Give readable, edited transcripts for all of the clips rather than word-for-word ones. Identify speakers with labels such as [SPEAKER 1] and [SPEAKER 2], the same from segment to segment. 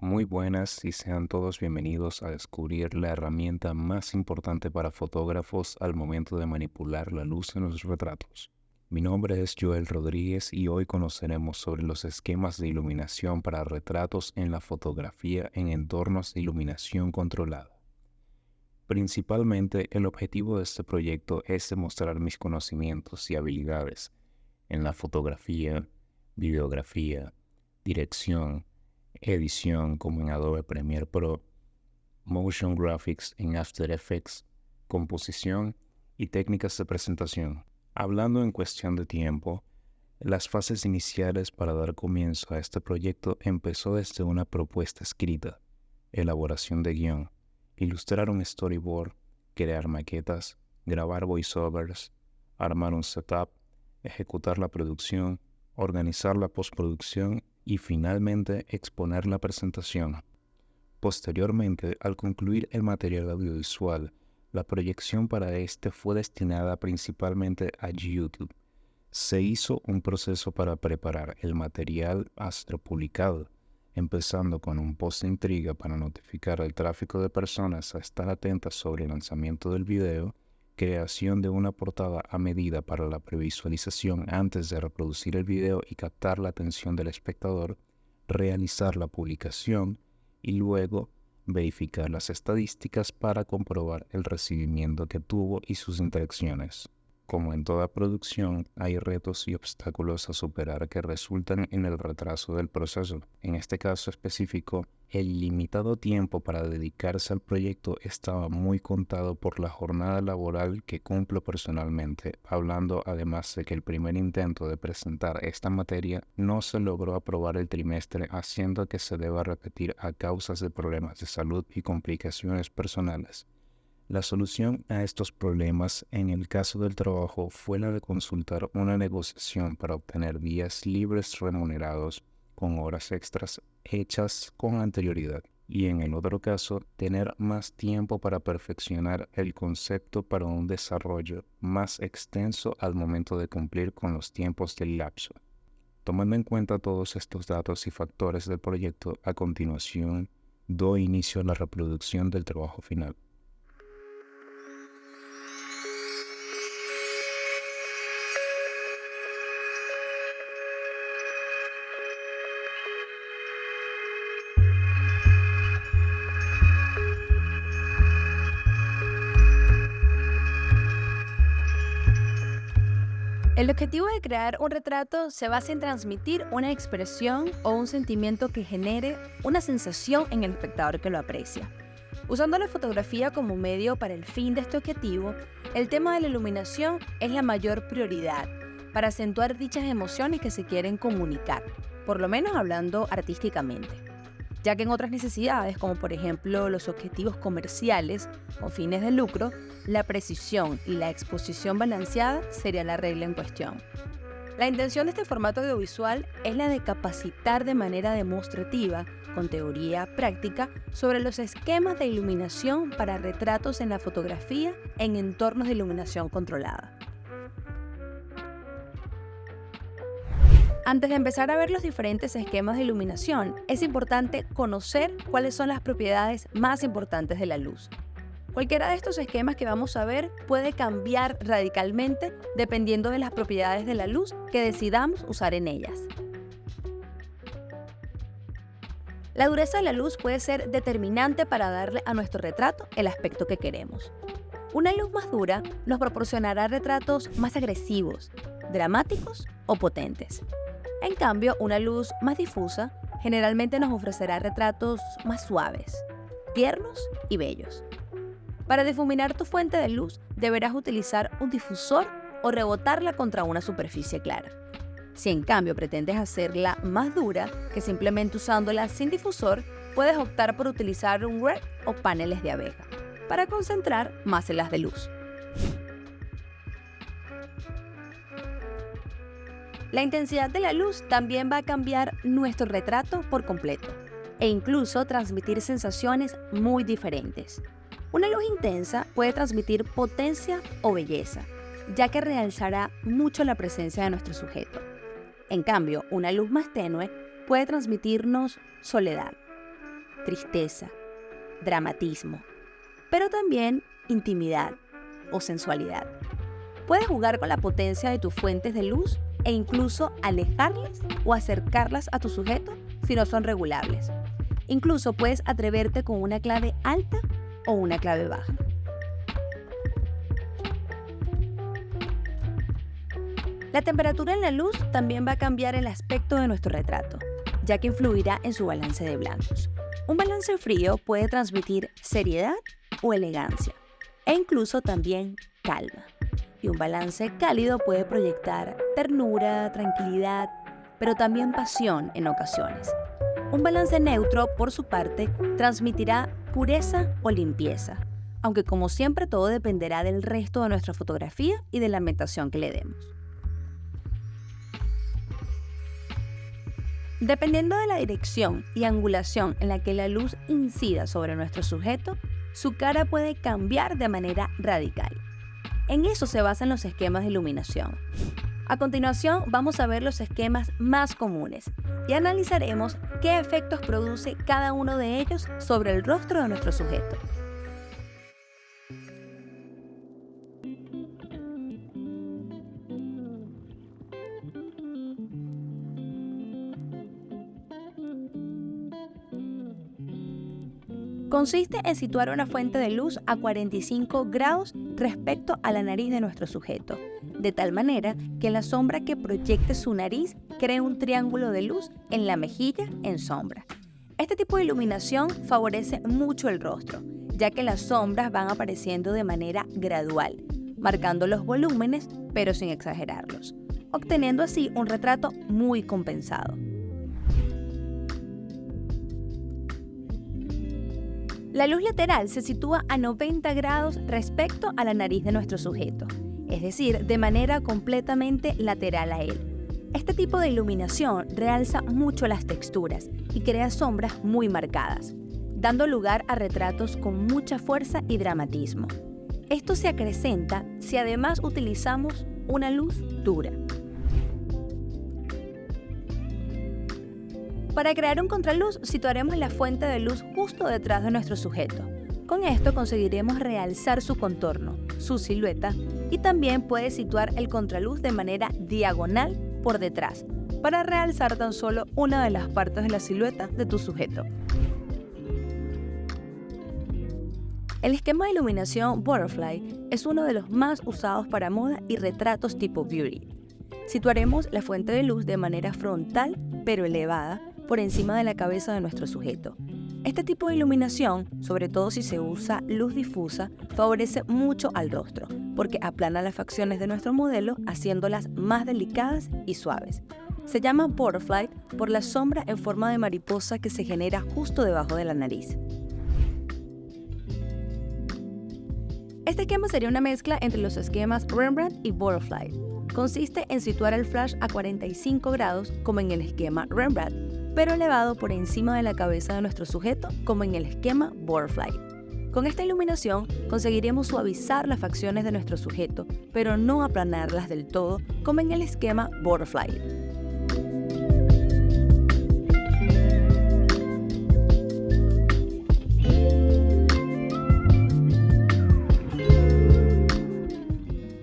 [SPEAKER 1] Muy buenas y sean todos bienvenidos a descubrir la herramienta más importante para fotógrafos al momento de manipular la luz en los retratos. Mi nombre es Joel Rodríguez y hoy conoceremos sobre los esquemas de iluminación para retratos en la fotografía en entornos de iluminación controlada. Principalmente, el objetivo de este proyecto es demostrar mis conocimientos y habilidades en la fotografía, videografía, dirección, edición como en Adobe Premiere Pro, motion graphics en After Effects, composición y técnicas de presentación. Hablando en cuestión de tiempo, las fases iniciales para dar comienzo a este proyecto empezó desde una propuesta escrita, elaboración de guión, ilustrar un storyboard, crear maquetas, grabar voiceovers, armar un setup, ejecutar la producción, organizar la postproducción y finalmente exponer la presentación. Posteriormente, al concluir el material audiovisual, la proyección para este fue destinada principalmente a YouTube. Se hizo un proceso para preparar el material hasta publicado, empezando con un post de intriga para notificar al tráfico de personas a estar atentas sobre el lanzamiento del video, creación de una portada a medida para la previsualización antes de reproducir el video y captar la atención del espectador, realizar la publicación y luego verificar las estadísticas para comprobar el recibimiento que tuvo y sus interacciones. Como en toda producción, hay retos y obstáculos a superar que resultan en el retraso del proceso. En este caso específico, el limitado tiempo para dedicarse al proyecto estaba muy contado por la jornada laboral que cumplo personalmente, hablando además de que el primer intento de presentar esta materia no se logró aprobar el trimestre, haciendo que se deba repetir a causas de problemas de salud y complicaciones personales. La solución a estos problemas en el caso del trabajo fue la de consultar una negociación para obtener días libres remunerados con horas extras hechas con anterioridad y en el otro caso tener más tiempo para perfeccionar el concepto para un desarrollo más extenso al momento de cumplir con los tiempos del lapso. Tomando en cuenta todos estos datos y factores del proyecto, a continuación doy inicio a la reproducción del trabajo final.
[SPEAKER 2] El objetivo de crear un retrato se basa en transmitir una expresión o un sentimiento que genere una sensación en el espectador que lo aprecia. Usando la fotografía como medio para el fin de este objetivo, el tema de la iluminación es la mayor prioridad para acentuar dichas emociones que se quieren comunicar, por lo menos hablando artísticamente, ya que en otras necesidades, como por ejemplo los objetivos comerciales o fines de lucro, la precisión y la exposición balanceada sería la regla en cuestión. La intención de este formato audiovisual es la de capacitar de manera demostrativa, con teoría práctica, sobre los esquemas de iluminación para retratos en la fotografía en entornos de iluminación controlada. Antes de empezar a ver los diferentes esquemas de iluminación, es importante conocer cuáles son las propiedades más importantes de la luz. Cualquiera de estos esquemas que vamos a ver puede cambiar radicalmente dependiendo de las propiedades de la luz que decidamos usar en ellas. La dureza de la luz puede ser determinante para darle a nuestro retrato el aspecto que queremos. Una luz más dura nos proporcionará retratos más agresivos, dramáticos o potentes. En cambio, una luz más difusa generalmente nos ofrecerá retratos más suaves, tiernos y bellos. Para difuminar tu fuente de luz, deberás utilizar un difusor o rebotarla contra una superficie clara. Si en cambio pretendes hacerla más dura, que simplemente usándola sin difusor, puedes optar por utilizar un LED o paneles de abeja, para concentrar más helas de luz. La intensidad de la luz también va a cambiar nuestro retrato por completo e incluso transmitir sensaciones muy diferentes. Una luz intensa puede transmitir potencia o belleza, ya que realzará mucho la presencia de nuestro sujeto. En cambio, una luz más tenue puede transmitirnos soledad, tristeza, dramatismo, pero también intimidad o sensualidad. Puedes jugar con la potencia de tus fuentes de luz e incluso alejarlas o acercarlas a tu sujeto si no son regulables. Incluso puedes atreverte con una clave alta o una clave baja. La temperatura en la luz también va a cambiar el aspecto de nuestro retrato, ya que influirá en su balance de blancos. Un balance frío puede transmitir seriedad o elegancia, e incluso también calma. Y un balance cálido puede proyectar ternura, tranquilidad, pero también pasión en ocasiones. Un balance neutro, por su parte, transmitirá pureza o limpieza, aunque como siempre todo dependerá del resto de nuestra fotografía y de la ambientación que le demos. Dependiendo de la dirección y angulación en la que la luz incida sobre nuestro sujeto, su cara puede cambiar de manera radical. En eso se basan los esquemas de iluminación. A continuación vamos a ver los esquemas más comunes y analizaremos qué efectos produce cada uno de ellos sobre el rostro de nuestro sujeto. Consiste en situar una fuente de luz a 45 grados respecto a la nariz de nuestro sujeto, de tal manera que la sombra que proyecte su nariz cree un triángulo de luz en la mejilla en sombra. Este tipo de iluminación favorece mucho el rostro, ya que las sombras van apareciendo de manera gradual, marcando los volúmenes pero sin exagerarlos, obteniendo así un retrato muy compensado. La luz lateral se sitúa a 90 grados respecto a la nariz de nuestro sujeto, es decir, de manera completamente lateral a él. Este tipo de iluminación realza mucho las texturas y crea sombras muy marcadas, dando lugar a retratos con mucha fuerza y dramatismo. Esto se acrecenta si además utilizamos una luz dura. Para crear un contraluz, situaremos la fuente de luz justo detrás de nuestro sujeto. Con esto conseguiremos realzar su contorno, su silueta, y también puedes situar el contraluz de manera diagonal por detrás, para realzar tan solo una de las partes de la silueta de tu sujeto. El esquema de iluminación Butterfly es uno de los más usados para moda y retratos tipo beauty. Situaremos la fuente de luz de manera frontal pero elevada por encima de la cabeza de nuestro sujeto. Este tipo de iluminación, sobre todo si se usa luz difusa, favorece mucho al rostro, porque aplana las facciones de nuestro modelo haciéndolas más delicadas y suaves. Se llama Butterfly por la sombra en forma de mariposa que se genera justo debajo de la nariz. Este esquema sería una mezcla entre los esquemas Rembrandt y Butterfly. Consiste en situar el flash a 45 grados como en el esquema Rembrandt, pero elevado por encima de la cabeza de nuestro sujeto como en el esquema Butterfly. Con esta iluminación conseguiremos suavizar las facciones de nuestro sujeto, pero no aplanarlas del todo como en el esquema Butterfly.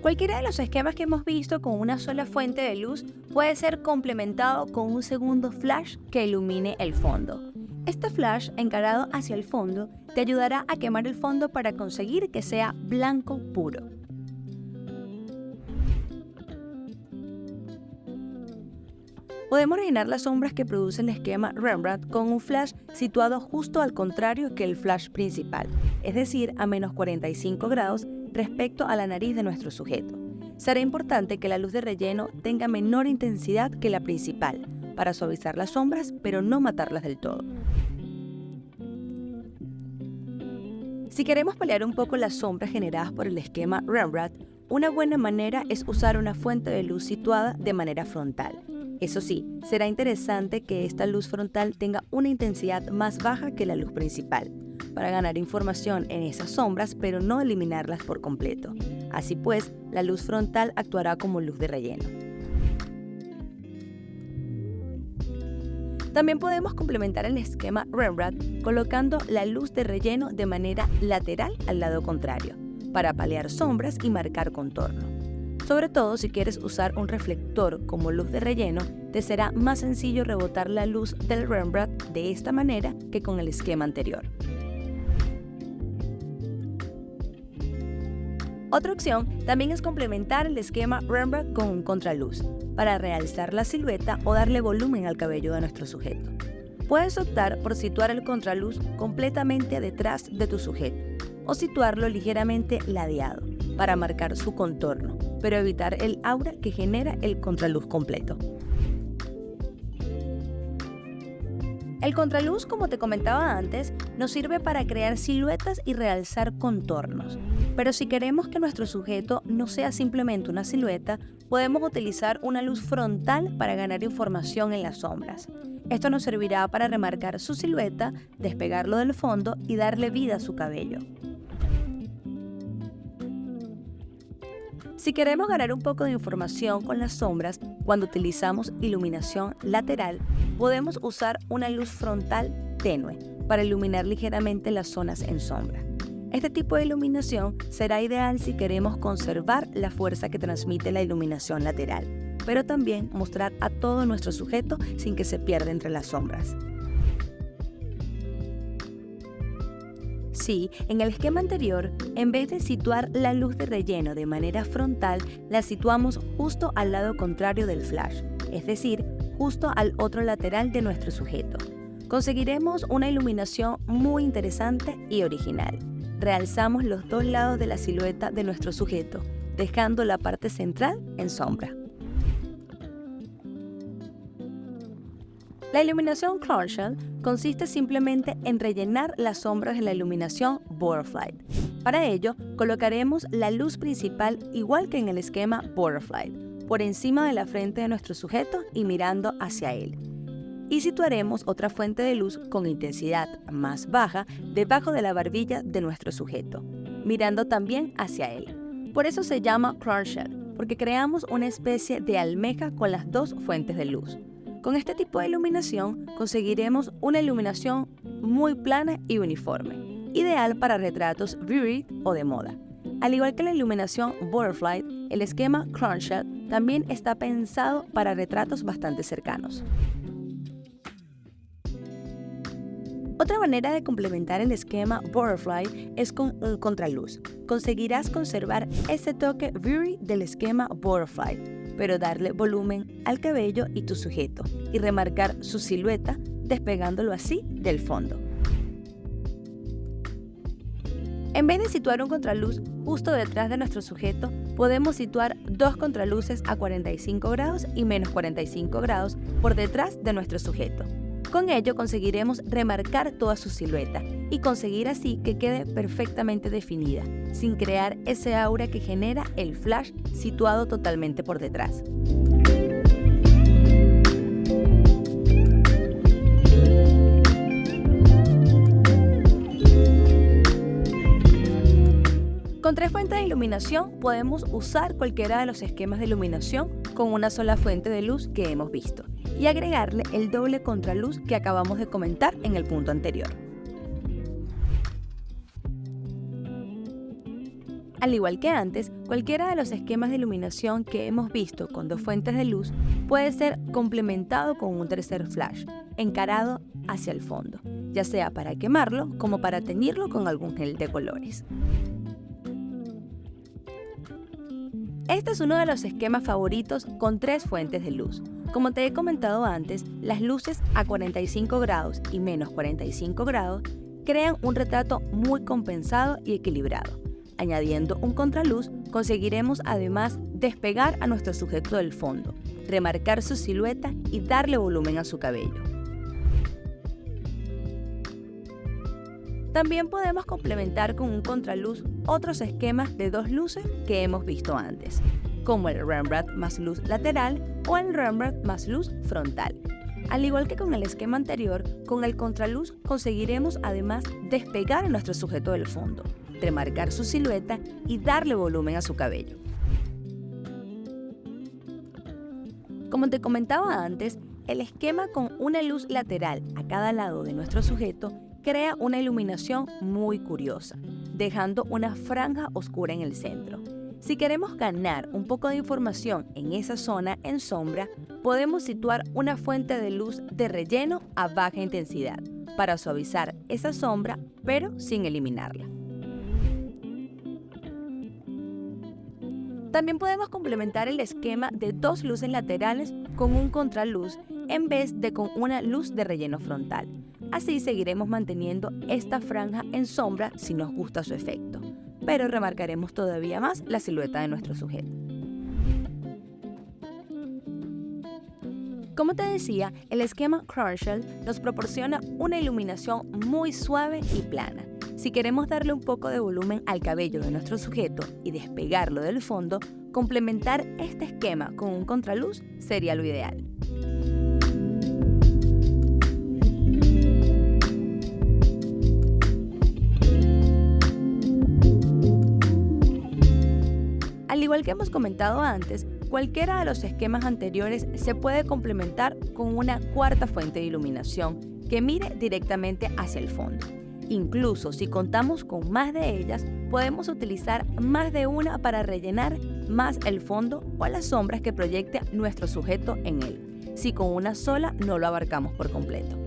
[SPEAKER 2] Cualquiera de los esquemas que hemos visto con una sola fuente de luz puede ser complementado con un segundo flash que ilumine el fondo. Este flash encarado hacia el fondo te ayudará a quemar el fondo para conseguir que sea blanco puro. Podemos rellenar las sombras que produce el esquema Rembrandt con un flash situado justo al contrario que el flash principal, es decir, a menos 45 grados respecto a la nariz de nuestro sujeto. Será importante que la luz de relleno tenga menor intensidad que la principal, para suavizar las sombras pero no matarlas del todo. Si queremos paliar un poco las sombras generadas por el esquema Rembrandt, una buena manera es usar una fuente de luz situada de manera frontal. Eso sí, será interesante que esta luz frontal tenga una intensidad más baja que la luz principal, para ganar información en esas sombras pero no eliminarlas por completo. Así pues, la luz frontal actuará como luz de relleno. También podemos complementar el esquema Rembrandt colocando la luz de relleno de manera lateral al lado contrario, para paliar sombras y marcar contorno. Sobre todo si quieres usar un reflector como luz de relleno, te será más sencillo rebotar la luz del Rembrandt de esta manera que con el esquema anterior. Otra opción también es complementar el esquema Rembrandt con un contraluz, para realzar la silueta o darle volumen al cabello de nuestro sujeto. Puedes optar por situar el contraluz completamente detrás de tu sujeto, o situarlo ligeramente ladeado, para marcar su contorno, pero evitar el aura que genera el contraluz completo. El contraluz, como te comentaba antes, nos sirve para crear siluetas y realzar contornos. Pero si queremos que nuestro sujeto no sea simplemente una silueta, podemos utilizar una luz frontal para ganar información en las sombras. Esto nos servirá para remarcar su silueta, despegarlo del fondo y darle vida a su cabello. Si queremos ganar un poco de información con las sombras, cuando utilizamos iluminación lateral, podemos usar una luz frontal tenue para iluminar ligeramente las zonas en sombra. Este tipo de iluminación será ideal si queremos conservar la fuerza que transmite la iluminación lateral, pero también mostrar a todo nuestro sujeto sin que se pierda entre las sombras. Sí, en el esquema anterior, en vez de situar la luz de relleno de manera frontal, la situamos justo al lado contrario del flash, es decir, justo al otro lateral de nuestro sujeto. Conseguiremos una iluminación muy interesante y original. Realzamos los dos lados de la silueta de nuestro sujeto, dejando la parte central en sombra. La iluminación Clownshell consiste simplemente en rellenar las sombras de la iluminación Butterfly. Para ello, colocaremos la luz principal igual que en el esquema Butterfly, por encima de la frente de nuestro sujeto y mirando hacia él. Y situaremos otra fuente de luz con intensidad más baja debajo de la barbilla de nuestro sujeto, mirando también hacia él. Por eso se llama Clownshell, porque creamos una especie de almeja con las dos fuentes de luz. Con este tipo de iluminación conseguiremos una iluminación muy plana y uniforme, ideal para retratos beauty o de moda. Al igual que la iluminación Butterfly, el esquema Clownshell también está pensado para retratos bastante cercanos. Otra manera de complementar el esquema Butterfly es con un contraluz. Conseguirás conservar ese toque beauty del esquema Butterfly, pero darle volumen al cabello y tu sujeto, y remarcar su silueta, despegándolo así del fondo. En vez de situar un contraluz justo detrás de nuestro sujeto, podemos situar dos contraluces a 45 grados y menos 45 grados por detrás de nuestro sujeto. Con ello conseguiremos remarcar toda su silueta y conseguir así que quede perfectamente definida, sin crear ese aura que genera el flash situado totalmente por detrás. Con tres fuentes de iluminación podemos usar cualquiera de los esquemas de iluminación con una sola fuente de luz que hemos visto y agregarle el doble contraluz que acabamos de comentar en el punto anterior. Al igual que antes, cualquiera de los esquemas de iluminación que hemos visto con dos fuentes de luz puede ser complementado con un tercer flash, encarado hacia el fondo, ya sea para quemarlo como para teñirlo con algún gel de colores. Este es uno de los esquemas favoritos con tres fuentes de luz. Como te he comentado antes, las luces a 45 grados y menos 45 grados crean un retrato muy compensado y equilibrado. Añadiendo un contraluz, conseguiremos además despegar a nuestro sujeto del fondo, remarcar su silueta y darle volumen a su cabello. También podemos complementar con un contraluz otros esquemas de dos luces que hemos visto antes, como el Rembrandt más luz lateral o el Rembrandt más luz frontal. Al igual que con el esquema anterior, con el contraluz conseguiremos además despegar a nuestro sujeto del fondo, remarcar su silueta y darle volumen a su cabello. Como te comentaba antes, El esquema con una luz lateral a cada lado de nuestro sujeto crea una iluminación muy curiosa, dejando una franja oscura en el centro. Si queremos ganar un poco de información en esa zona en sombra, podemos situar una fuente de luz de relleno a baja intensidad para suavizar esa sombra, pero sin eliminarla. También podemos complementar el esquema de dos luces laterales con un contraluz en vez de con una luz de relleno frontal. Así seguiremos manteniendo esta franja en sombra si nos gusta su efecto, pero remarcaremos todavía más la silueta de nuestro sujeto. Como te decía, el esquema Crunchel nos proporciona una iluminación muy suave y plana. Si queremos darle un poco de volumen al cabello de nuestro sujeto y despegarlo del fondo, complementar este esquema con un contraluz sería lo ideal. Al igual que hemos comentado antes, cualquiera de los esquemas anteriores se puede complementar con una cuarta fuente de iluminación que mire directamente hacia el fondo. Incluso si contamos con más de ellas, podemos utilizar más de una para rellenar más el fondo o las sombras que proyecte nuestro sujeto en él, si con una sola no lo abarcamos por completo.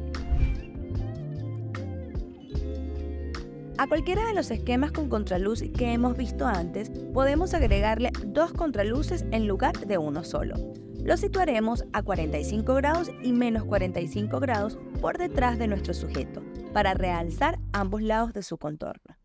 [SPEAKER 2] A cualquiera de los esquemas con contraluz que hemos visto antes, podemos agregarle dos contraluces en lugar de uno solo. Lo situaremos a 45 grados y menos 45 grados por detrás de nuestro sujeto, para realzar ambos lados de su contorno.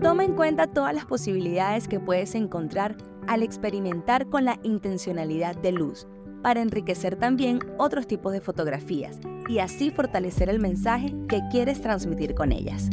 [SPEAKER 2] Toma en cuenta todas las posibilidades que puedes encontrar al experimentar con la intencionalidad de luz, para enriquecer también otros tipos de fotografías y así fortalecer el mensaje que quieres transmitir con ellas.